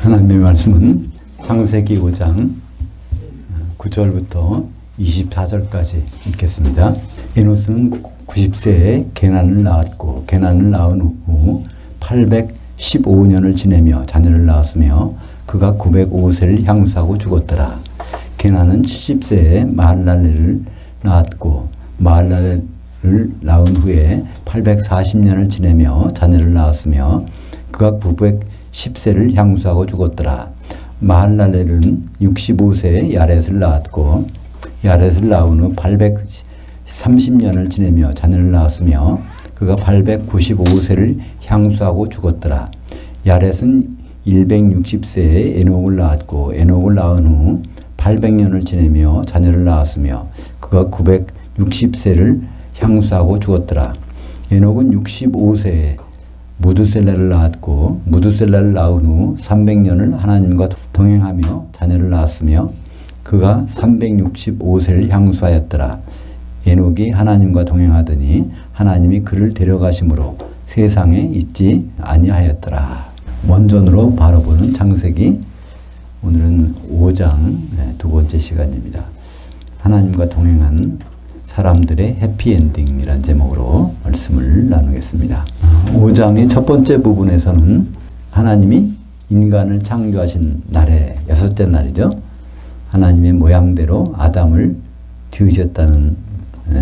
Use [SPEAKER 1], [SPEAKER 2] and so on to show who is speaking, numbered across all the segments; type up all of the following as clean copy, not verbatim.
[SPEAKER 1] 하나님의 말씀은 창세기 5장 9절부터 24절까지 읽겠습니다. 에노스는 90세에 게난을 낳았고 게난을 낳은 후 815년을 지내며 자녀를 낳았으며 그가 905세를 향수하고 죽었더라. 게난은 70세에 마할랄렐을 낳았고 마할랄렐을 낳은 후에 840년을 지내며 자녀를 낳았으며 그가 910세를 향수하고 죽었더라. 마할랄렐은 65세에 야렛을 낳았고 야렛을 낳은 후 830년을 지내며 자녀를 낳았으며 그가 895세를 향수하고 죽었더라. 야렛은 160세에 에녹을 낳았고 에녹을 낳은 후 800년을 지내며 자녀를 낳았으며 그가 960세를 향수하고 죽었더라. 에녹은 65세에 무드셀라를 낳았고 무드셀라를 낳은 후 300년을 하나님과 동행하며 자녀를 낳았으며 그가 365세를 향수하였더라. 에녹이 하나님과 동행하더니 하나님이 그를 데려가심으로 세상에 있지 아니하였더라. 원전으로 바로 보는 창세기, 오늘은 5장 두 번째 시간입니다. 하나님과 동행한 사람들의 해피엔딩이라는 제목으로 말씀을 나누겠습니다. 5장의 첫 번째 부분에서는 하나님이 인간을 창조하신 날의 여섯째 날이죠. 하나님의 모양대로 아담을 지으셨다는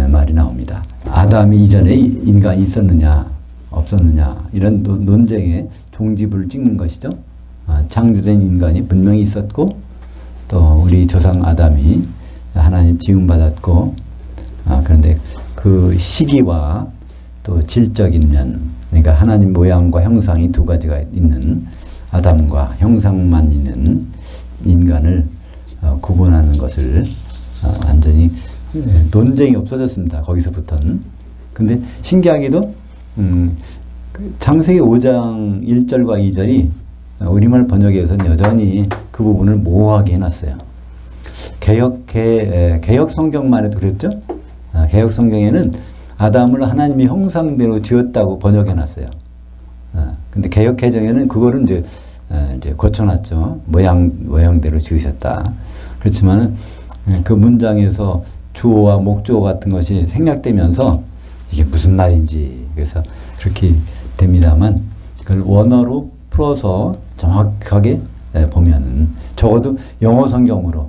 [SPEAKER 1] 말이 나옵니다. 아담이 이전에 인간이 있었느냐 없었느냐 이런 논쟁의 종지부를 찍는 것이죠. 창조된 인간이 분명히 있었고 또 우리 조상 아담이 하나님 지음받았고 그런데 그 시기와 또 질적인 면, 그러니까 하나님 모양과 형상이 두 가지가 있는 아담과 형상만 있는 인간을 구분하는 것을 완전히 논쟁이 없어졌습니다. 거기서부터는. 근데 신기하게도 창세기 5장 1절과 2절이 우리말 번역에서는 여전히 그 부분을 모호하게 해놨어요. 개역 성경만 해도 그랬죠? 개역 성경에는 아담을 하나님의 형상대로 지었다고 번역해놨어요. 근데 개역 개정에는 그거를 이제 고쳐놨죠. 모양대로 지으셨다. 그렇지만 그 문장에서 주어와 목적어 같은 것이 생략되면서 이게 무슨 말인지 그래서 그렇게 됩니다만 그걸 원어로 풀어서 정확하게 보면은 적어도 영어 성경으로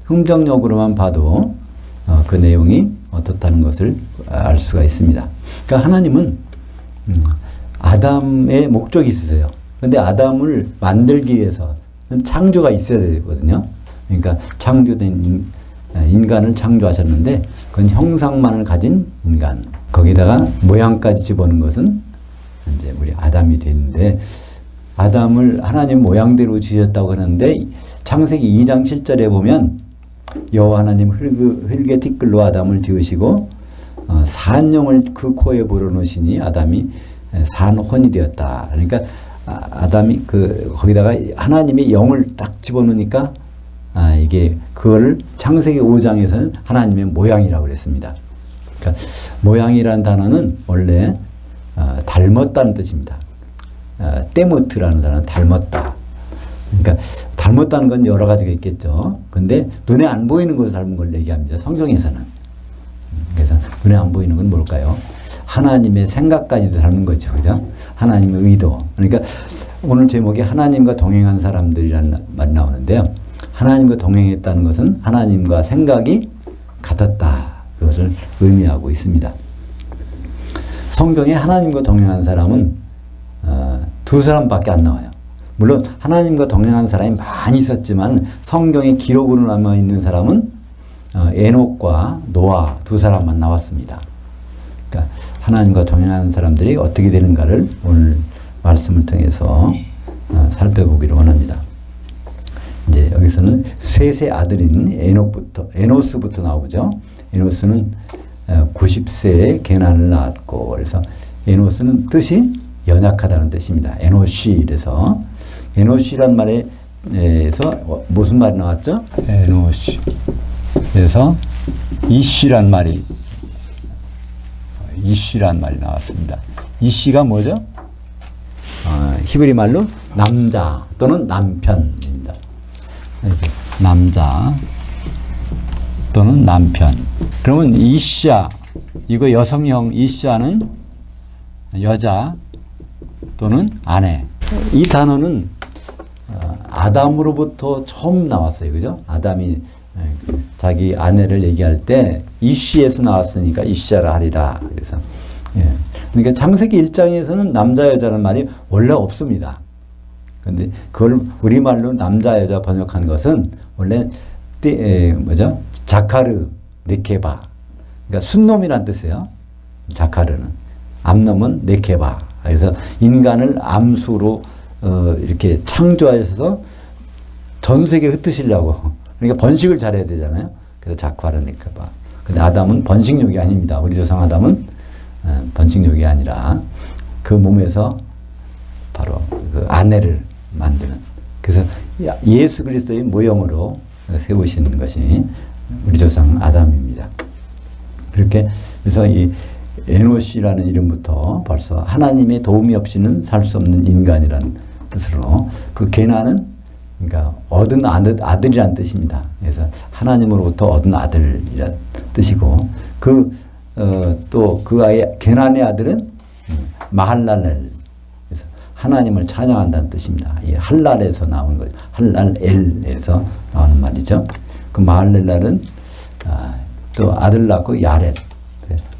[SPEAKER 1] 흥정역으로만 봐도 그 내용이 어떻다는 것을 알 수가 있습니다. 그러니까 하나님은 아담의 목적이 있으세요. 그런데 아담을 만들기 위해서 창조가 있어야 되거든요. 그러니까 창조된 인간을 창조하셨는데 그건 형상만을 가진 인간. 거기다가 모양까지 집어넣은 것은 이제 우리 아담이 되는데 아담을 하나님 모양대로 지으셨다고 하는데 창세기 2장 7절에 보면 여호와 하나님 흙의 티끌로 아담을 지으시고 산영을 그 코에 불어넣으시니 아담이 산혼이 되었다. 그러니까 아담이 거기다가 하나님의 영을 딱 집어넣으니까 이게 그거를 창세기 5장에서는 하나님의 모양이라고 그랬습니다. 그러니까 모양이라는 단어는 원래 닮았다는 뜻입니다. 때무트라는 단어는 닮았다. 그러니까 닮았다는 건 여러 가지가 있겠죠. 근데 눈에 안 보이는 것을 닮은 걸 얘기합니다. 성경에서는. 그래서 눈에 안 보이는 건 뭘까요? 하나님의 생각까지도 닮은 거죠. 그죠? 하나님의 의도. 그러니까 오늘 제목이 하나님과 동행한 사람들이라는 말이 나오는데요. 하나님과 동행했다는 것은 하나님과 생각이 같았다. 그것을 의미하고 있습니다. 성경에 하나님과 동행한 사람은 두 사람밖에 안 나와요. 물론 하나님과 동행한 사람이 많이 있었지만 성경에 기록으로 남아있는 사람은 에녹과 노아 두 사람만 나왔습니다. 그러니까 하나님과 동행한 사람들이 어떻게 되는가를 오늘 말씀을 통해서 살펴보기를 원합니다. 이제 여기서는 셋의 아들인 에노스부터 나오죠. 에노스는 90세에 게난을 낳았고, 그래서 에노스는 뜻이 연약하다는 뜻입니다. 에노시, 그래서 에노시란 말에서 무슨 말이 나왔죠? 에노시. 그래서 이시란 말이 나왔습니다. 이시가 뭐죠? 히브리 말로 남자 또는 남편입니다. 이렇게 남자 또는 남편. 그러면 이샤, 이거 여성형 이샤는 여자 또는 아내. 이 단어는 아담으로부터 처음 나왔어요. 그죠? 아담이 자기 아내를 얘기할 때 이쉬에서 나왔으니까 이샤라 하리라. 그래서 그러니까 창세기 1장에서는 남자 여자라는 말이 원래 없습니다. 근데 그걸 우리말로 남자 여자 번역한 것은 원래 뭐죠? 자카르 네케바. 그러니까 순놈이란 뜻이에요. 자카르는. 암놈은 네케바. 그래서 인간을 암수로 이렇게 창조하셔서 전 세계에 흩으시려고. 그러니까 번식을 잘해야 되잖아요. 그래서 자카르 네케바. 근데 아담은 번식욕이 아닙니다. 우리 조상 아담은 번식욕이 아니라 그 몸에서 바로 그 아내를 만드는. 그래서 예수 그리스도의 모형으로 세우시는 것이 우리 조상 아담입니다. 그렇게 그래서 이 에노시라는 이름부터 벌써 하나님의 도움이 없이는 살 수 없는 인간이라는 뜻으로 그 게나는 그러니까 얻은 아들이란 뜻입니다. 그래서 하나님으로부터 얻은 아들이란 뜻이고 또 그 아이 게나의 아들은 마할랄엘. 그래서 하나님을 찬양한다는 뜻입니다. 이 할랄에서 나온 거죠. 할랄엘에서 나오는 말이죠. 그 마할랄은 또 아들 낳고 야렛.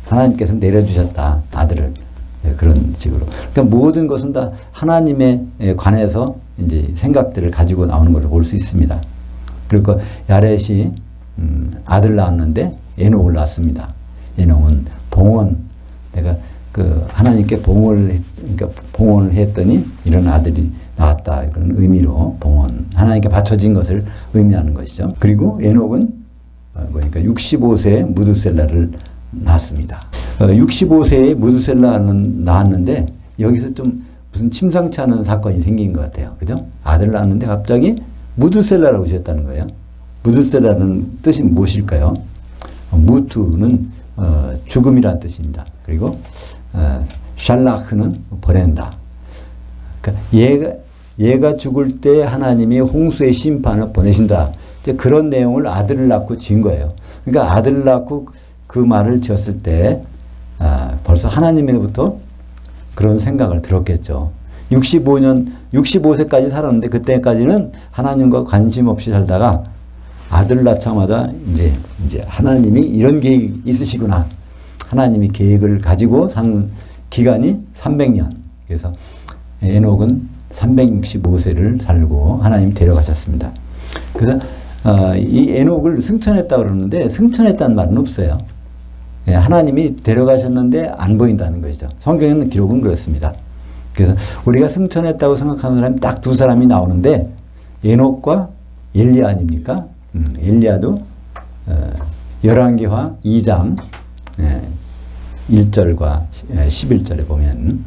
[SPEAKER 1] 하나님께서 내려주셨다. 아들을. 그런 식으로. 그러니까 모든 것은 다 하나님에 관해서 이제 생각들을 가지고 나오는 것을 볼 수 있습니다. 그리고 야렛이 아들 낳았는데 에녹을 낳았습니다. 에녹은 봉헌. 내가 그 하나님께 그러니까 봉헌을 했더니 이런 아들이 나왔다. 그런 의미로 봉헌. 하나님께 바쳐진 것을 의미하는 것이죠. 그리고 에녹은 그러니까 65세에 무두셀라를 낳았습니다. 65세에 무두셀라는 낳았는데 여기서 좀 무슨 심상치 않은 사건이 생긴 것 같아요. 그죠? 아들을 낳았는데 갑자기 무두셀라라고 지었다는 거예요. 무두셀라는 뜻이 무엇일까요? 무투는 죽음이란 뜻입니다. 그리고 샬라흐는 보낸다. 그러니까 얘가 죽을 때 하나님이 홍수의 심판을 보내신다. 이제 그런 내용을 아들을 낳고 지은 거예요. 그러니까 아들을 낳고 그 말을 지었을 때 벌써 하나님으로부터 그런 생각을 들었겠죠. 65세까지 살았는데 그때까지는 하나님과 관심 없이 살다가 아들 낳자마자 이제 하나님이 이런 계획이 있으시구나. 하나님이 계획을 가지고 산 기간이 300년. 그래서 에녹은 365세를 살고 하나님이 데려가셨습니다. 그래서 이 에녹을 승천했다고 그러는데 승천했다는 말은 없어요. 하나님이 데려가셨는데 안 보인다는 것이죠. 성경에는 기록은 그렇습니다. 그래서 우리가 승천했다고 생각하는 사람이 딱 두 사람이 나오는데 에녹과 엘리야 아닙니까? 엘리야도 열왕기하 2장 1절과 11절에 보면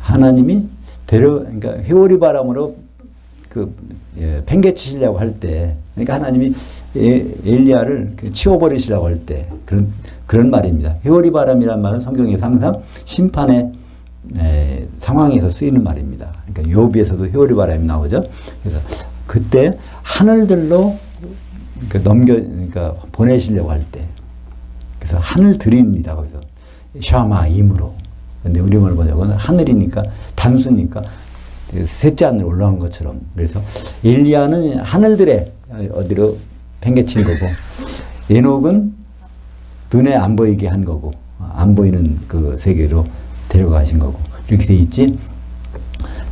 [SPEAKER 1] 하나님이 그러니까 회오리 바람으로 팽개치시려고 할 때, 그러니까 하나님이 엘리야를 치워버리시려고 할 때 그런 말입니다. 회오리 바람이란 말은 성경에서 항상 심판의 상황에서 쓰이는 말입니다. 그러니까 욥기에서도 회오리 바람이 나오죠. 그래서 그때 하늘들로 그러니까 보내시려고 할 때, 그래서 하늘들입니다. 거기서 샤마임으로. 근데 우리말 번역은 하늘이니까 단수니까 셋째 하늘 올라간 것처럼. 그래서 엘리야는 하늘들에 어디로 팽개친 거고 에녹은 눈에 안 보이게 한 거고 안 보이는 그 세계로 데려가신 거고 이렇게 돼 있지.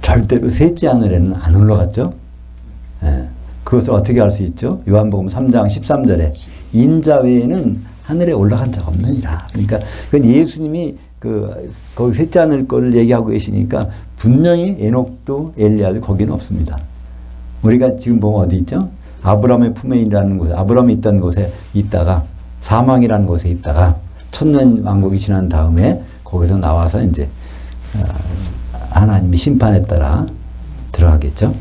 [SPEAKER 1] 절대로 셋째 하늘에는 안 올라갔죠. 그것을 어떻게 알 수 있죠? 요한복음 3장 13절에 인자 외에는 하늘에 올라간 자 없느니라. 그러니까 그건 예수님이 거기 셋째 하늘 거를 얘기하고 계시니까 분명히 에녹도 엘리야도 거기는 없습니다. 우리가 지금 보면 어디 있죠? 아브라함의 품에 있다는 곳, 아브라함이 있던 곳에 있다가 사망이라는 곳에 있다가 천년 왕국이 지난 다음에 거기서 나와서 이제 하나님의 심판에 따라 들어가겠죠.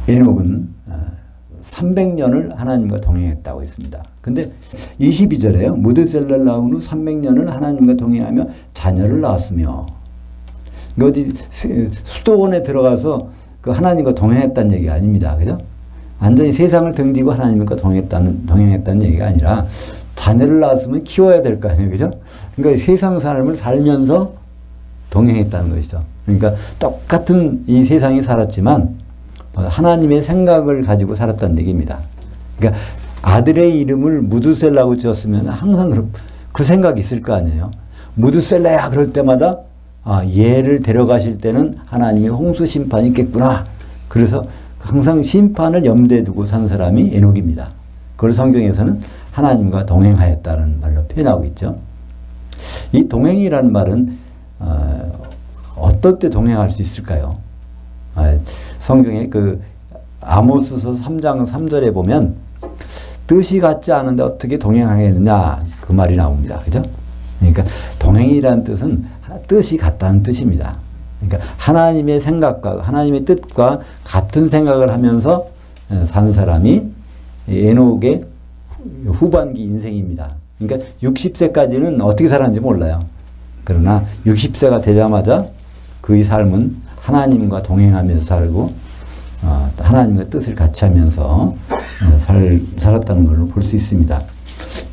[SPEAKER 1] 에녹은 300년을 하나님과 동행했다고 했습니다. 근데 22절에요. 무드셀라를 낳은 후 300년을 하나님과 동행하며 자녀를 낳았으며 어디 수도원에 들어가서 그 하나님과 동행했다는 얘기가 아닙니다. 그죠? 완전히 세상을 등지고 하나님과 동행했다는 얘기가 아니라 자녀를 낳았으면 키워야 될 거 아니에요. 그죠? 그러니까 세상 삶을 살면서 동행했다는 것이죠. 그러니까 똑같은 이 세상에 살았지만 하나님의 생각을 가지고 살았다는 얘기입니다. 그러니까 아들의 이름을 무두셀라고 지었으면 항상 그 생각이 있을 거 아니에요. 무두셀라야 그럴 때마다 얘를 데려가실 때는 하나님의 홍수 심판이 있겠구나. 그래서 항상 심판을 염두에 두고 산 사람이 에녹입니다. 그걸 성경에서는 하나님과 동행하였다는 말로 표현하고 있죠. 이 동행이라는 말은 어떨 때 동행할 수 있을까요? 성경에 그 아모스서 3장 3절에 보면 뜻이 같지 않은데 어떻게 동행하겠느냐 그 말이 나옵니다. 그죠? 그러니까 동행이라는 뜻은 뜻이 같다는 뜻입니다. 그러니까 하나님의 생각과 하나님의 뜻과 같은 생각을 하면서 산 사람이 에녹의 후반기 인생입니다. 그러니까 60세까지는 어떻게 살았는지 몰라요. 그러나 60세가 되자마자 그의 삶은 하나님과 동행하면서 살고 하나님과 뜻을 같이 하면서 살았다는 걸 볼 수 있습니다.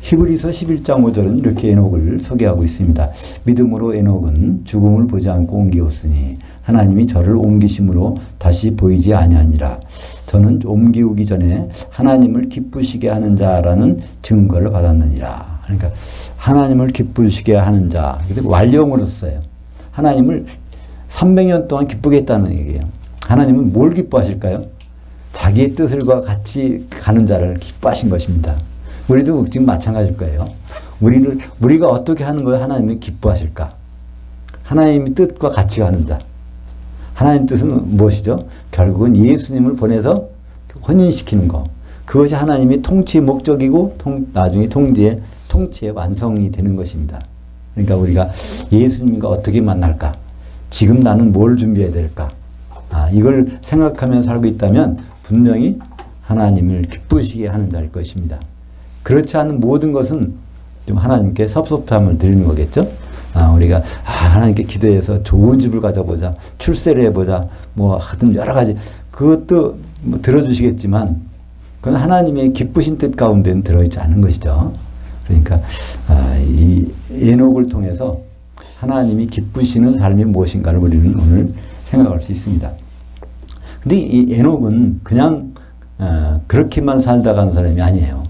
[SPEAKER 1] 히브리서 11장 5절은 이렇게 에녹을 소개하고 있습니다. 믿음으로 에녹은 죽음을 보지 않고 옮기었으니 하나님이 저를 옮기심으로 다시 보이지 아니하니라. 저는 옮기우기 전에 하나님을 기쁘시게 하는 자라는 증거를 받았느니라. 그러니까 하나님을 기쁘시게 하는 자. 완료형으로 썼어요. 하나님을 300년 동안 기쁘게 했다는 얘기예요. 하나님은 뭘 기뻐하실까요? 자기의 뜻과 같이 가는 자를 기뻐하신 것입니다. 우리도 지금 마찬가지일 거예요. 우리가 어떻게 하는 거예요? 하나님이 기뻐하실까? 하나님의 뜻과 같이 가는 자. 하나님 뜻은 무엇이죠? 결국은 예수님을 보내서 혼인시키는 거. 그것이 하나님의 통치의 목적이고 나중에 통치의 완성이 되는 것입니다. 그러니까 우리가 예수님과 어떻게 만날까? 지금 나는 뭘 준비해야 될까? 이걸 생각하며 살고 있다면 분명히 하나님을 기쁘시게 하는 자일 것입니다. 그렇지 않은 모든 것은 좀 하나님께 섭섭함을 드리는 거겠죠? 우리가 하나님께 기도해서 좋은 집을 가져보자, 출세를 해보자, 뭐 하여튼 여러 가지 그것도 뭐 들어주시겠지만 그건 하나님의 기쁘신 뜻 가운데는 들어있지 않은 것이죠. 그러니까 이 에녹을 통해서 하나님이 기쁘시는 삶이 무엇인가를 우리는 오늘 생각할 수 있습니다. 근데 이 에녹은 그냥 그렇게만 살다 간 사람이 아니에요.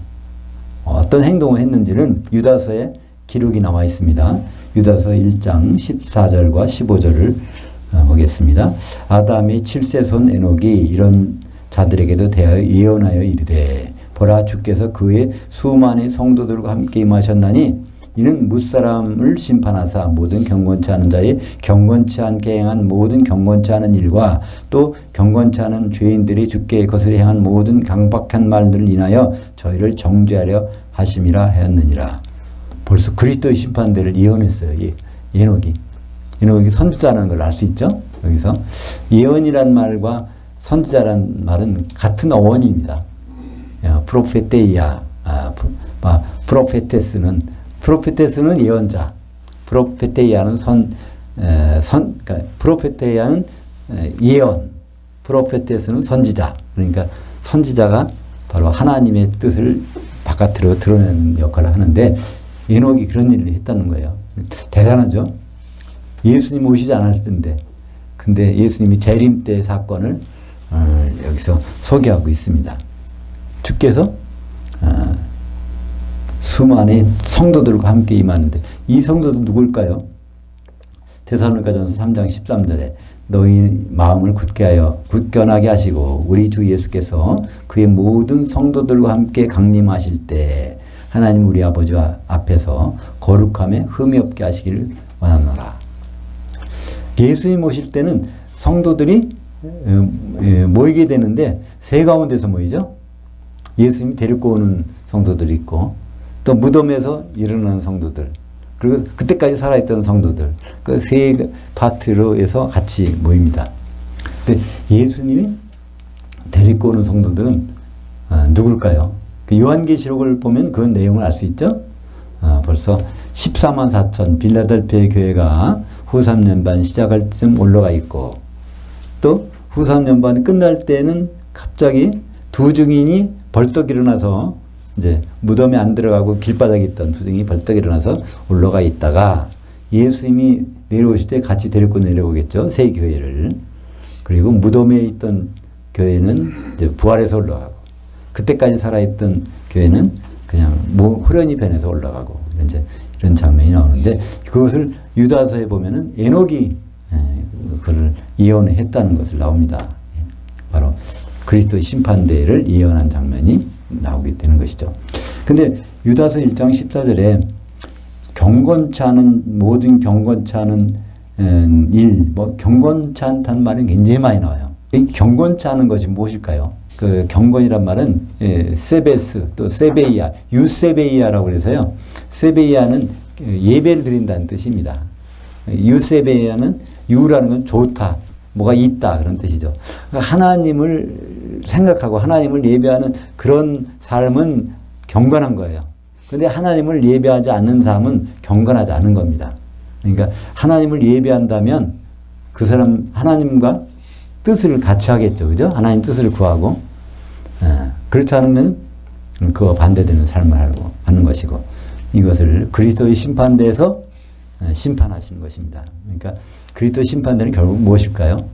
[SPEAKER 1] 어떤 행동을 했는지는 유다서에 기록이 나와 있습니다. 유다서 1장 14절과 15절을 보겠습니다. 아담의 7세손 에녹이 이런 자들에게도 대하여 예언하여 이르되 보라 주께서 그의 수많은 성도들과 함께 임하셨나니 이는 무사람을 심판하사 모든 경건치 않은 자의 경건치 않게 행한 모든 경건치 않은 일과 또 경건치 않은 죄인들이 주께 거스려 행한 모든 강박한 말들을 인하여 저희를 정죄하려 하심이라 하였느니라. 벌써 그리스도의 심판대를 예언했어요. 에녹이 선지자라는 걸 알 수 있죠. 여기서 예언이란 말과 선지자란 말은 같은 어원입니다. 프로페테이아, 프로페테스는 예언자, 프로페테이아는 그러니까 프로페테이아는 예언, 프로페테스는 선지자. 그러니까 선지자가 바로 하나님의 뜻을 바깥으로 드러내는 역할을 하는데 에녹이 그런 일을 했다는 거예요. 대단하죠? 예수님 오시지 않을 텐데. 근데 예수님이 재림 때 사건을 여기서 소개하고 있습니다. 주께서 수많은 성도들과 함께 임하는데 이 성도들 누굴까요? 데살로니가전서 3장 13절에 너희 마음을 굳건하게 하시고 우리 주 예수께서 그의 모든 성도들과 함께 강림하실 때 하나님 우리 아버지 앞에서 거룩함에 흠이 없게 하시기를 원하노라. 예수님 오실 때는 성도들이 모이게 되는데 세 가운데서 모이죠. 예수님이 데리고 오는 성도들이 있고 또 무덤에서 일어나는 성도들 그리고 그때까지 살아있던 성도들 그 세 파트로 해서 같이 모입니다. 근데 예수님이 데리고 오는 성도들은 누굴까요? 그 요한계시록을 보면 그 내용을 알 수 있죠. 벌써 14만 4천 빌라델피아 교회가 후 3년반 시작할 때쯤 올라가 있고, 또 후 3년반 끝날 때는 갑자기 두 증인이 벌떡 일어나서 이제 무덤에 안 들어가고 길바닥에 있던 두 증인이 벌떡 일어나서 올라가 있다가 예수님이 내려오실 때 같이 데리고 내려오겠죠. 새 교회를. 그리고 무덤에 있던 교회는 이제 부활해서 올라가고, 그때까지 살아있던 교회는 그냥 후련히 변해서 올라가고, 이런 장면이 나오는데, 그것을 유다서에 보면은 에녹이 그걸 예언했다는 것을 나옵니다. 바로 그리스도의 심판대를 예언한 장면이 나오게 되는 것이죠. 근데 유다서 1장 14절에 경건치 않은, 모든 경건치 않은 일, 경건치 않다는 말이 굉장히 많이 나와요. 이 경건치 않은 것이 무엇일까요? 그 경건이란 말은 세베스, 또 세베이아, 유세베이아라고 그래서요. 세베이아는 예배를 드린다는 뜻입니다. 유세베이아는 유라는 건 좋다, 뭐가 있다 그런 뜻이죠. 그러니까 하나님을 생각하고 하나님을 예배하는 그런 삶은 경건한 거예요. 그런데 하나님을 예배하지 않는 삶은 경건하지 않은 겁니다. 그러니까 하나님을 예배한다면 그 사람 하나님과 뜻을 같이 하겠죠. 그죠? 하나님 뜻을 구하고. 그렇지 않으면 그와 반대되는 삶을 하는 것이고, 이것을 그리스도의 심판대에서 심판하시는 것입니다. 그러니까 그리스도 심판대는 결국 무엇일까요?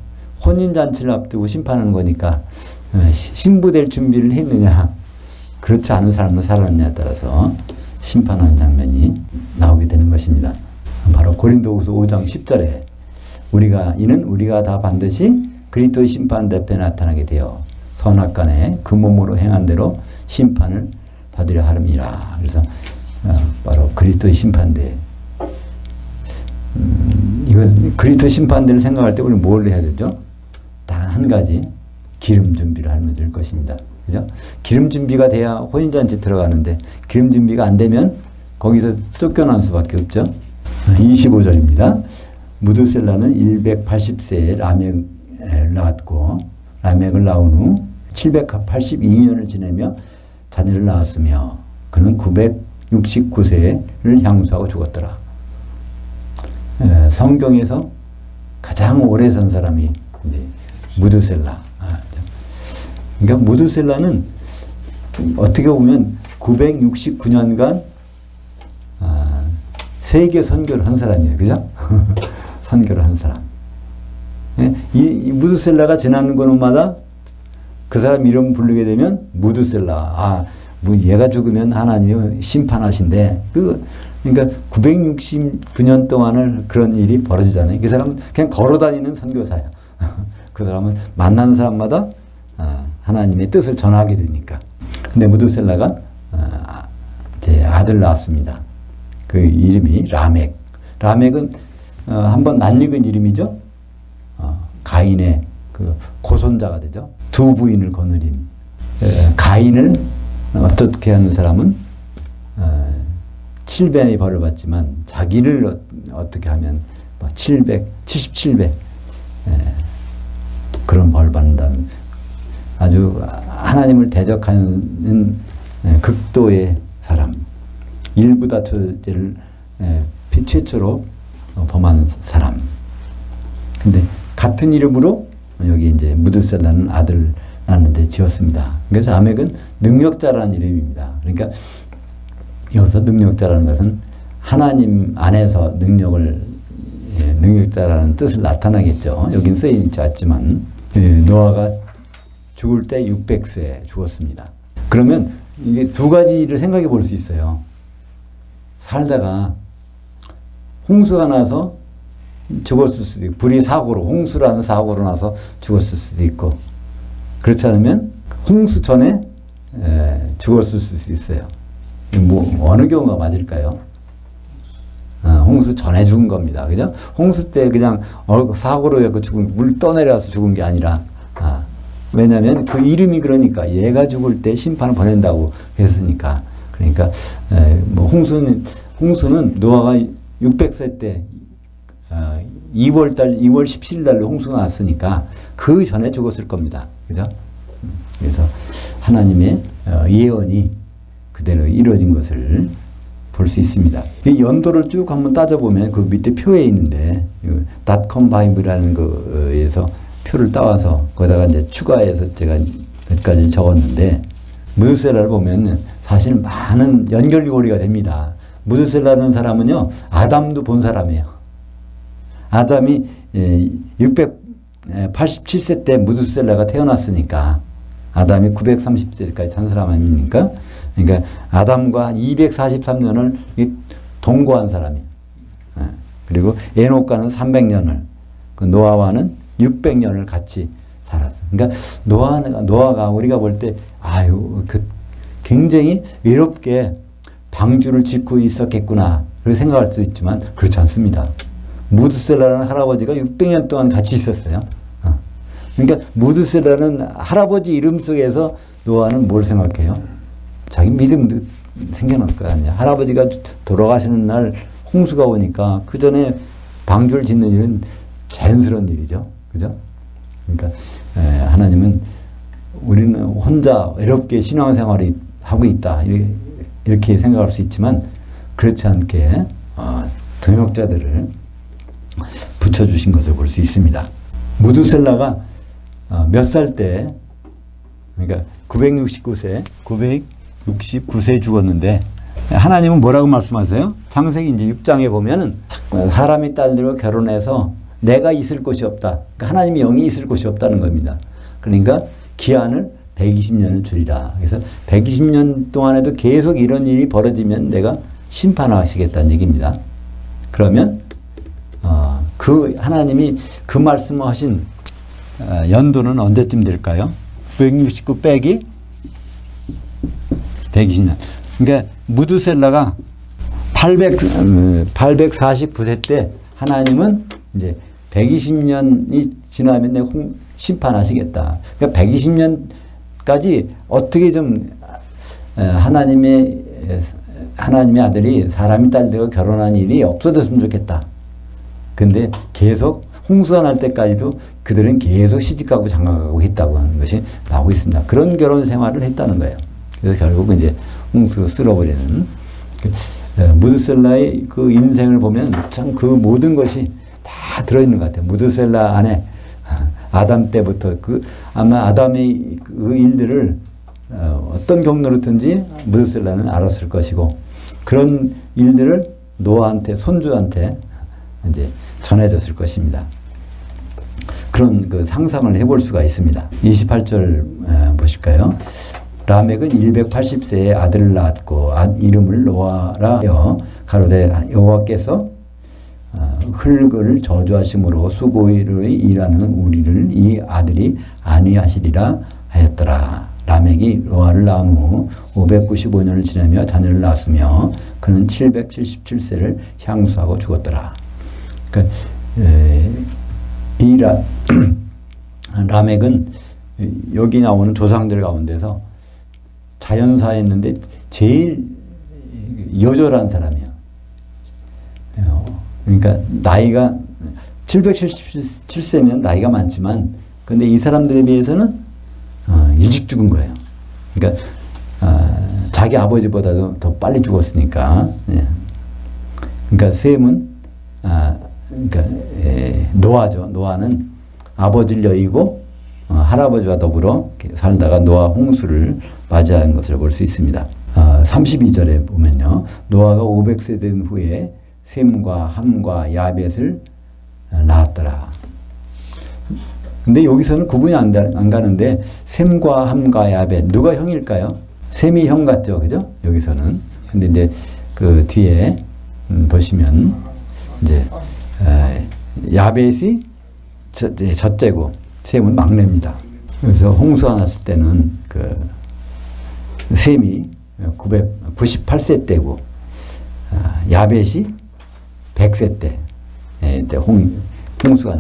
[SPEAKER 1] 혼인잔치를 앞두고 심판하는 거니까 신부될 준비를 했느냐, 그렇지 않은 삶을 살았느냐에 따라서 심판하는 장면이 나오게 되는 것입니다. 바로 고린도후서 5장 10절에 이는 우리가 다 반드시 그리스도의 심판대 앞에 나타나게 되어 선악간에 그 몸으로 행한 대로 심판을 받으려 하름이라. 그래서 바로 그리스도의 심판대. 이거 그리스도 심판대를 생각할 때 우리는 뭘 해야 되죠? 단 한 가지, 기름 준비를 하면 될 것입니다. 그죠? 기름 준비가 돼야 혼인잔치 들어가는데, 기름 준비가 안 되면 거기서 쫓겨날 수밖에 없죠. 25절입니다. 무두셀라는 180세에 라멕을 낳았고, 라멕을 낳은 후 782년을 지내며 자녀를 낳았으며, 그는 969세를 향수하고 죽었더라. 성경에서 가장 오래 산 사람이 이제 무두셀라. 그러니까 무두셀라는 어떻게 보면 969년간 세계 선교를 한 사람이에요. 그죠? 선교를 한 사람. 이 무두셀라가 지나는 곳마다 그 사람 이름 부르게 되면 무두셀라. 얘가 죽으면 하나님이 심판하신대. 그러니까 969년 동안을 그런 일이 벌어지잖아요. 그 사람은 그냥 걸어다니는 선교사예요. 그 사람은 만나는 사람마다 하나님의 뜻을 전하게 되니까. 근데 무두셀라가 제 아들 낳았습니다. 그 이름이 라멕. 라멕은 한번 낯익은 이름이죠. 가인의 그 고손자가 되죠. 두 부인을 거느린. 가인을 어떻게 하는 사람은 7배의 벌을 받지만, 자기를 어떻게 하면 77배 그런 벌을 받는다는, 아주 하나님을 대적하는 극도의 사람, 일부다투제를 최초로 범한 사람. 근데 같은 이름으로 여기 이제 무두셀라는 아들 낳는데 지었습니다. 그래서 라멕은 능력자라는 이름입니다. 그러니까 여기서 능력자라는 것은 하나님 안에서 능력자라는 뜻을 나타나겠죠. 여긴 쓰여 있지 않지만, 노아가 죽을 때 600세에 죽었습니다. 그러면 이게 두 가지를 생각해 볼 수 있어요. 살다가 홍수가 나서 죽었을 수도 있고, 불이 사고로, 홍수라는 사고로 나서 죽었을 수도 있고, 그렇지 않으면 홍수 전에 죽었을 수도 있어요. 어느 경우가 맞을까요? 홍수 전에 죽은 겁니다. 그죠? 홍수 때 그냥 사고로 해서 물 떠내려서 죽은 게 아니라, 왜냐면 그 이름이 그러니까 얘가 죽을 때 심판을 보낸다고 했으니까. 그러니까, 홍수는 노아가 600세 때, 2월 17일 날로 홍수가 났으니까 그 전에 죽었을 겁니다. 그죠? 그래서 하나님의 예언이 그대로 이루어진 것을 볼 수 있습니다. 이 연도를 쭉 한번 따져보면 그 밑에 표에 있는데 닷컴 바이브라는 거에서 표를 따와서 거기다가 이제 추가해서 제가 몇 가지를 적었는데 무드셀라를 보면 사실 많은 연결고리가 됩니다. 무드셀라는 사람은요 아담도 본 사람이에요. 아담이 687세 때 무드셀라가 태어났으니까 아담이 930세까지 산 사람 아닙니까? 그러니까 아담과 243년을 동거한 사람이에요. 그리고 에녹과는 300년을, 그 노아와는 600년을 같이 살았어요. 그러니까 노아가 우리가 볼 때 굉장히 외롭게 방주를 짓고 있었겠구나 그렇게 생각할 수 있지만 그렇지 않습니다. 무드셀라라는 할아버지가 600년 동안 같이 있었어요. 그러니까 무드셀라는 할아버지 이름 속에서 노아는 뭘 생각해요? 자기 믿음도 생겨날 거 아니야. 할아버지가 돌아가시는 날 홍수가 오니까 그 전에 방주를 짓는 일은 자연스러운 일이죠. 그죠? 그러니까 하나님은 우리는 혼자 외롭게 신앙생활을 하고 있다 이렇게 생각할 수 있지만 그렇지 않게 동역자들을 붙여주신 것을 볼 수 있습니다. 무드셀라가 몇 살 때, 그러니까 969세에 죽었는데 하나님은 뭐라고 말씀하세요? 창세기 이제 6장에 보면은 사람이 딸들과 결혼해서 내가 있을 곳이 없다. 그러니까 하나님이 영이 있을 곳이 없다는 겁니다. 그러니까 기한을 120년을 줄이라. 그래서 120년 동안에도 계속 이런 일이 벌어지면 내가 심판하시겠다는 얘기입니다. 그러면 그 하나님이 그 말씀하신 연도는 언제쯤 될까요? 969 빼기 120년. 그러니까 무드셀라가 849세 때 하나님은 이제 120년이 지나면 내가 심판하시겠다. 그러니까 120년까지 어떻게 좀 하나님의 아들이 사람이 딸되고 결혼한 일이 없어졌으면 좋겠다. 근데 계속 홍수가 날 때까지도 그들은 계속 시집가고 장가가고 했다고 하는 것이 나오고 있습니다. 그런 결혼 생활을 했다는 거예요. 그래서 결국 이제 홍수로 쓸어버리는 무드셀라의 그 인생을 보면 참 그 모든 것이 다 들어있는 것 같아요. 무드셀라 안에 아담 때부터 아마 아담의 그 일들을 어떤 경로로든지 무드셀라는 알았을 것이고 그런 일들을 노아한테 손주한테 이제 전해졌을 것입니다. 그런 그 상상을 해볼 수가 있습니다. 28절 보실까요? 라멕은 180세에 아들을 낳았고 이름을 노아라 하여 가로되 여호와께서 흙을 저주하심으로 수고를 일하는 우리를 이 아들이 안위하시리라 하였더라. 라멕이 노아를 낳은 후 595년을 지나며 자녀를 낳았으며 그는 777세를 향수하고 죽었더라. 그러니까 이 라멕은 여기 나오는 조상들 가운데서 자연사했는데 제일 여절한 사람이에요. 그러니까 나이가 777세면 나이가 많지만 근데 이 사람들에 비해서는 일찍 죽은 거예요. 그러니까 자기 아버지보다도 더 빨리 죽었으니까. 그러니까 셈은 그러니까 노아죠. 노아는 아버지를 여의고 할아버지와 더불어 살다가 노아 홍수를 맞이한 것을 볼 수 있습니다. 32절에 보면요. 노아가 500세 된 후에 셈과 함과 야벳을 낳았더라. 근데 여기서는 구분이 안 가는데 셈과 함과 야벳 누가 형일까요? 셈이 형 같죠, 그죠? 여기서는. 근데 이제 그 뒤에 보시면 이제 야벳이 첫째고 셈은 막내입니다. 그래서 홍수가 났을 때는 그 셈이 998세 때고 야벳이 100세 때 홍수가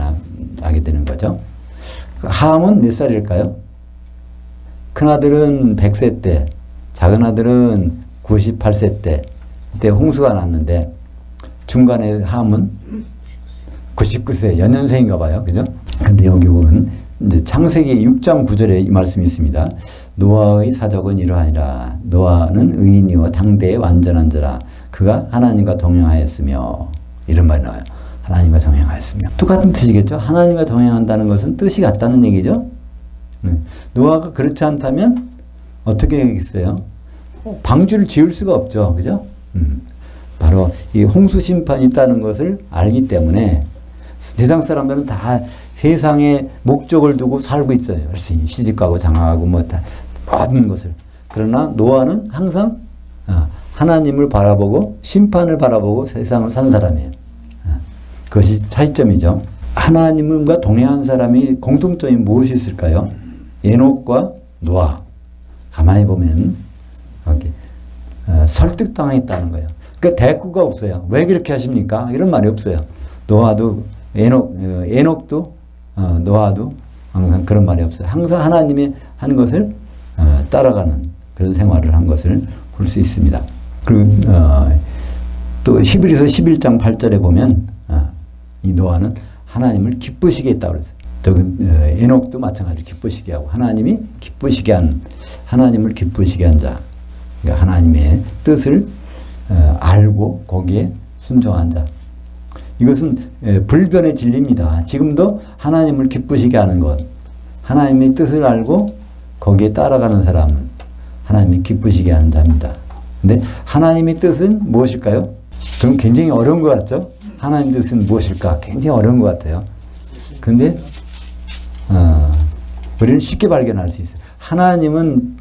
[SPEAKER 1] 나게 되는 거죠. 함은 몇 살일까요? 큰아들은 100세 때, 작은아들은 98세 때, 그때 홍수가 났는데 중간에 함은 99세, 연년생인가 봐요. 그죠? 근데 여기 보면 이제 창세기 6장 9절에 이 말씀이 있습니다. 노아의 사적은 이러하니라. 노아는 의인이요 당대의 완전한 자라. 그가 하나님과 동행하였으며 이런 말이 나와요. 하나님과 동행하였으며 똑같은 뜻이겠죠. 하나님과 동행한다는 것은 뜻이 같다는 얘기죠. 노아가 그렇지 않다면 어떻게 하겠어요? 방주를 지을 수가 없죠. 그죠? 바로 이 홍수 심판이 있다는 것을 알기 때문에 세상 사람들은 다 세상에 목적을 두고 살고 있어요. 열심히 시집가고 장가가고 뭐 다 모든 것을. 그러나 노아는 항상 하나님을 바라보고 심판을 바라보고 세상을 산 사람이에요. 그것이 차이점이죠. 하나님과 동행한 사람이 공통점이 무엇이 있을까요? 에녹과 노아. 가만히 보면 여기 설득당했다는 거예요. 그러니까 대꾸가 없어요. 왜 그렇게 하십니까? 이런 말이 없어요. 노아도 에녹도 노아도 항상 그런 말이 없어요. 항상 하나님이 한 것을 따라가는 그런 생활을 한 것을 볼 수 있습니다. 그리고 또 히브리서 11장 8절에 보면 이 노아는 하나님을 기쁘시게 했다고 그랬어요. 에녹도 마찬가지로 기쁘시게 하고 하나님을 기쁘시게 한 자. 그러니까 하나님의 뜻을 알고 거기에 순종한 자. 이것은 불변의 진리입니다. 지금도 하나님을 기쁘시게 하는 것, 하나님의 뜻을 알고 거기에 따라가는 사람은 하나님이 기쁘시게 하는 자입니다. 근데 하나님의 뜻은 무엇일까요? 그럼 굉장히 어려운 것 같죠? 하나님 뜻은 무엇일까? 굉장히 어려운 것 같아요. 근데 우리는 쉽게 발견할 수 있어요. 하나님은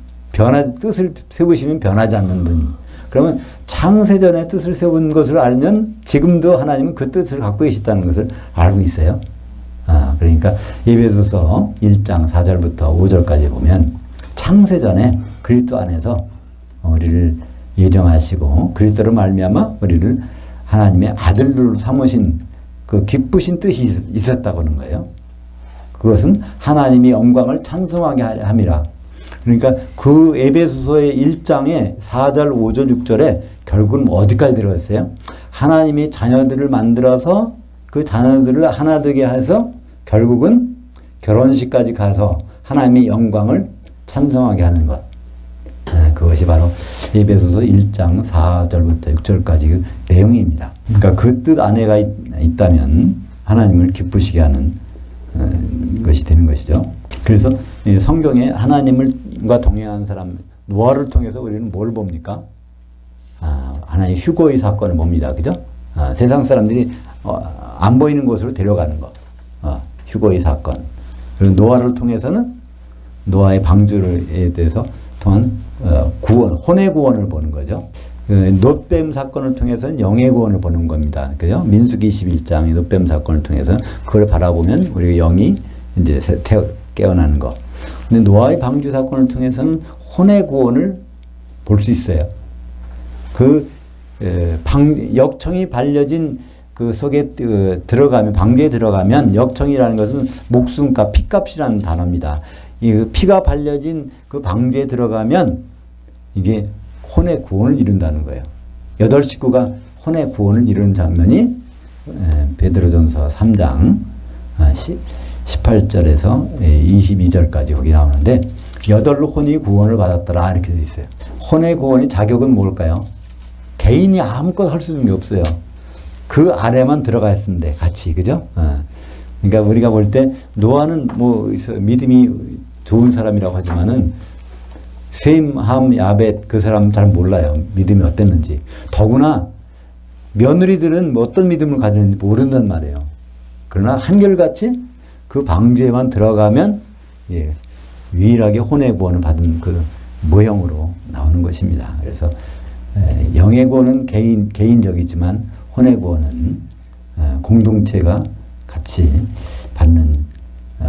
[SPEAKER 1] 뜻을 세우시면 변하지 않는 분. 그러면 창세전에 뜻을 세운 것을 알면 지금도 하나님은 그 뜻을 갖고 계시다는 것을 알고 있어요. 그러니까 에베소서 1장 4절부터 5절까지 보면 창세전에 그리스도 안에서 우리를 예정하시고 그리스도로 말미암아 우리를 하나님의 아들로 삼으신 그 기쁘신 뜻이 있었다고 하는 거예요. 그것은 하나님의 영광을 찬송하게 함이라. 그러니까 그 에베소서의 1장의 4절, 5절, 6절에 결국은 어디까지 들어갔어요? 하나님의 자녀들을 만들어서 그 자녀들을 하나 되게 해서 결국은 결혼식까지 가서 하나님의 영광을 찬송하게 하는 것. 그것이 바로 에베소서 1장 4절부터 6절까지 그 내용입니다. 그러니까 그 뜻 안에가 있다면 하나님을 기쁘시게 하는 것이 되는 것이죠. 그래서 성경에 하나님과 동행한 사람 노아를 통해서 우리는 뭘 봅니까? 하나의 휴거의 사건을 봅니다. 그죠? 세상 사람들이 안 보이는 곳으로 데려가는 것. 휴거의 사건. 그리고 노아를 통해서는 노아의 방주에 대해서 통한 구원, 혼의 구원을 보는 거죠. 놋뱀 사건을 통해서는 영의 구원을 보는 겁니다. 그죠? 민수기 21장의 놋뱀 사건을 통해서 그걸 바라보면 우리 영이 이제 깨어나는 거. 근데 노아의 방주 사건을 통해서는 혼의 구원을 볼 수 있어요. 역청이 발려진 그 속에 들어가면, 방주에 들어가면 역청이라는 것은 목숨값, 피값이라는 단어입니다. 이 피가 발려진 그 방주에 들어가면 이게 혼의 구원을 이룬다는 거예요. 8식구가 혼의 구원을 이루는 장면이 베드로전서 3장 18절에서 22절까지 거기 나오는데 8로 혼이 구원을 받았더라 이렇게 되어 있어요. 혼의 구원의 자격은 뭘까요? 개인이 아무것도 할 수 있는 게 없어요. 그 아래만 들어가 있는데 같이, 그죠? 그러니까 우리가 볼 때 노아는 뭐 믿음이 좋은 사람이라고 하지만은 셈, 함, 야벳 그 사람 잘 몰라요. 믿음이 어땠는지. 더구나 며느리들은 뭐 어떤 믿음을 가지는지 모른단 말이에요. 그러나 한결같이 그 방주에만 들어가면 유일하게 혼의 구원을 받은 그 모형으로 나오는 것입니다. 그래서 영의 구원은 개인적이지만 혼의 구원은 공동체가 같이 받는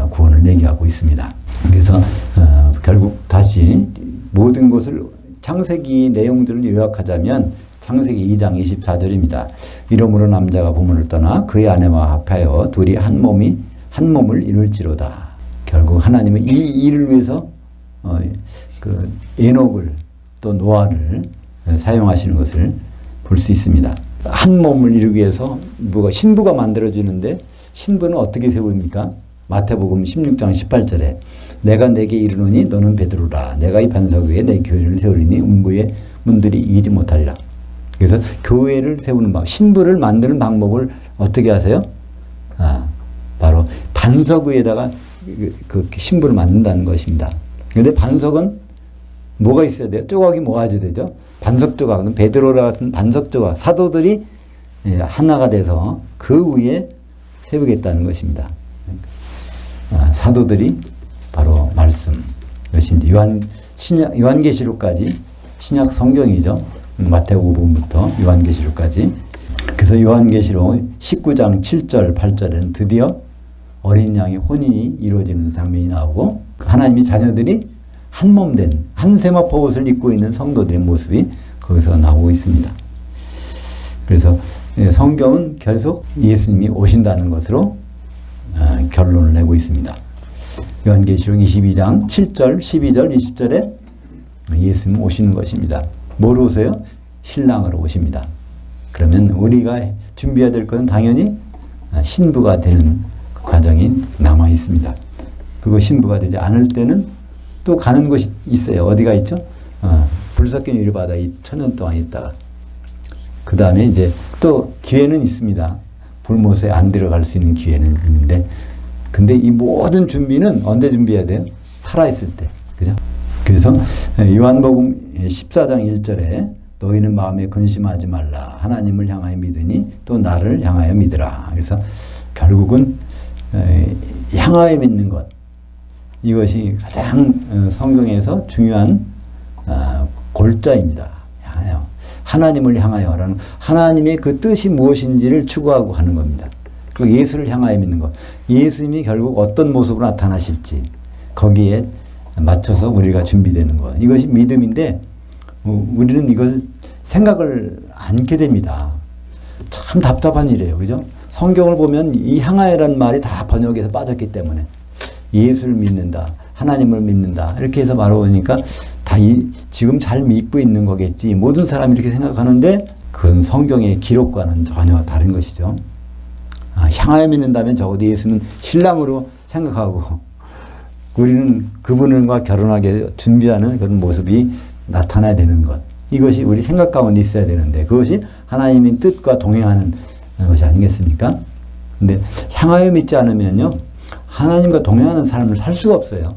[SPEAKER 1] 구원을 얘기하고 있습니다. 그래서 결국 다시 모든 것을 창세기 내용들을 요약하자면 창세기 2장 24절입니다. 이러므로 남자가 부모를 떠나 그의 아내와 합하여 둘이 한 몸을 이룰지로다. 결국 하나님은 이 일을 위해서 그 에녹을 또 노아를 사용하시는 것을 볼 수 있습니다. 한 몸을 이루기 위해서 신부가 만들어지는데 신부는 어떻게 세웁니까? 마태복음 16장 18절에 내가 내게 이르노니 너는 베드로라. 내가 이 반석 위에 내 교회를 세우리니 음부의 문들이 이기지 못하리라. 그래서 교회를 세우는 방법, 신부를 만드는 방법을 어떻게 하세요? 바로 반석 위에다가 그 신부를 만든다는 것입니다. 그런데 반석은 뭐가 있어야 돼요? 조각이 모아져야 되죠. 반석 조각은 베드로라 같은 반석 조각, 사도들이 하나가 돼서 그 위에 세우겠다는 것입니다. 사도들이 바로 말씀, 이것이 이제 요한계시록까지 신약 성경이죠. 마태복음부터 요한계시록까지. 그래서 요한계시록 19장 7절, 8절에는 드디어 어린 양의 혼인이 이루어지는 장면이 나오고 하나님의 자녀들이 한 몸 된 한 세마포 옷을 입고 있는 성도들의 모습이 거기서 나오고 있습니다. 그래서 성경은 계속 예수님이 오신다는 것으로 결론을 내고 있습니다. 요한계시록 22장 7절, 12절, 20절에 예수님 오시는 것입니다. 뭐로 오세요? 신랑으로 오십니다. 그러면 우리가 준비해야 될 것은 당연히 신부가 되는 과정이 남아 있습니다. 그거 신부가 되지 않을 때는 또 가는 곳이 있어요. 어디가 있죠? 불섞인 유리바다에 천년 동안 있다가 그 다음에 이제 또 기회는 있습니다. 불못에 안 들어갈 수 있는 기회는 있는데, 근데 이 모든 준비는 언제 준비해야 돼요? 살아있을 때. 그죠? 그래서 요한복음 14장 1절에 너희는 마음에 근심하지 말라. 하나님을 향하여 믿으니 또 나를 향하여 믿으라. 그래서 결국은 향하여 믿는 것. 이것이 가장 성경에서 중요한 골자입니다. 향하여. 하나님을 향하여라는 하나님의 그 뜻이 무엇인지를 추구하고 하는 겁니다. 그리고 예수를 향하여 믿는 것. 예수님이 결국 어떤 모습으로 나타나실지 거기에 맞춰서 우리가 준비되는 것. 이것이 믿음인데 우리는 이걸 생각을 않게 됩니다. 참 답답한 일이에요. 그죠? 성경을 보면 이 향하여라는 말이 다 번역에서 빠졌기 때문에 예수를 믿는다. 하나님을 믿는다. 이렇게 해서 말해보니까 다 지금 잘 믿고 있는 거겠지. 모든 사람이 이렇게 생각하는데 그건 성경의 기록과는 전혀 다른 것이죠. 향하여 믿는다면 적어도 예수는 신랑으로 생각하고 우리는 그분과 결혼하게 준비하는 그런 모습이 나타나야 되는 것. 이것이 우리 생각 가운데 있어야 되는데 그것이 하나님의 뜻과 동행하는 것이 아니겠습니까? 근데 향하여 믿지 않으면요. 하나님과 동행하는 삶을 살 수가 없어요.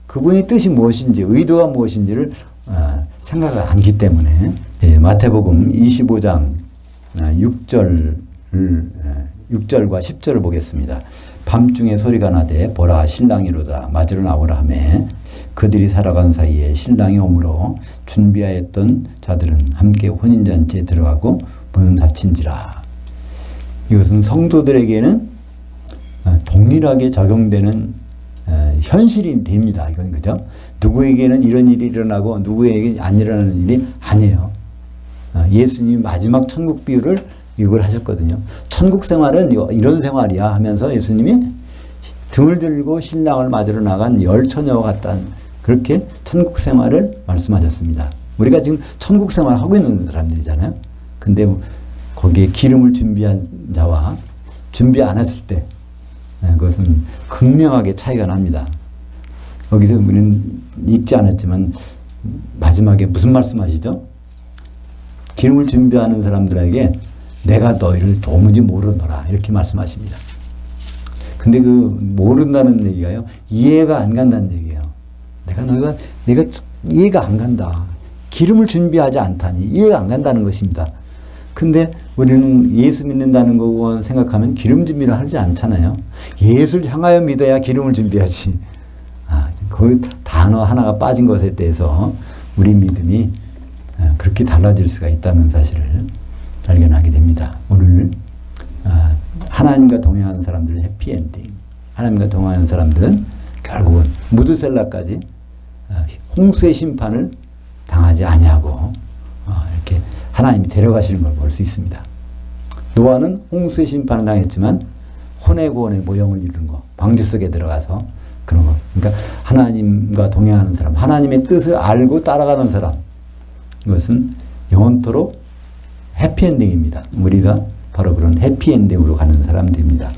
[SPEAKER 1] 그분의 뜻이 무엇인지 의도가 무엇인지를 생각을 않기 때문에 마태복음 25장 6절과 10절을 보겠습니다. 밤중에 소리가 나되 보라 신랑이로다 맞으러 나오라 하매 그들이 살아간 사이에 신랑이 오므로 준비하였던 자들은 함께 혼인잔치에 들어가고 문은 닫힌지라. 이것은 성도들에게는 동일하게 적용되는 현실이 됩니다. 이건 그죠? 누구에게는 이런 일이 일어나고 누구에게 안 일어나는 일이 아니에요. 예수님이 마지막 천국 비유를 이걸 하셨거든요. 천국 생활은 이런 생활이야 하면서 예수님이 등을 들고 신랑을 맞으러 나간 열 처녀와 같다는 그렇게 천국 생활을 말씀하셨습니다. 우리가 지금 천국 생활을 하고 있는 사람들이잖아요. 근데 거기에 기름을 준비한 자와 준비 안 했을 때 그것은 극명하게 차이가 납니다. 여기서 우리는 읽지 않았지만 마지막에 무슨 말씀하시죠? 기름을 준비하는 사람들에게 내가 너희를 도무지 모르노라 이렇게 말씀하십니다. 근데 그 모른다는 얘기가요. 이해가 안 간다는 얘기예요. 내가 이해가 안 간다. 기름을 준비하지 않다니 이해가 안 간다는 것입니다. 근데 우리는 예수 믿는다는 거 생각하면 기름 준비를 하지 않잖아요. 예수를 향하여 믿어야 기름을 준비하지. 그 단어 하나가 빠진 것에 대해서 우리 믿음이 그렇게 달라질 수가 있다는 사실을 발견하게 됩니다. 오늘 하나님과 동행하는 사람들은 해피엔딩. 하나님과 동행하는 사람들은 결국은 무드셀라까지 홍수의 심판을 당하지 아니하고 이렇게 하나님이 데려가시는 걸 볼 수 있습니다. 노아는 홍수의 심판을 당했지만 혼의 구원의 모형을 이룬 거, 방주 속에 들어가서 그런 거. 그러니까 하나님과 동행하는 사람, 하나님의 뜻을 알고 따라가는 사람, 이것은 영원토록 해피엔딩입니다. 우리가 바로 그런 해피엔딩으로 가는 사람들입니다.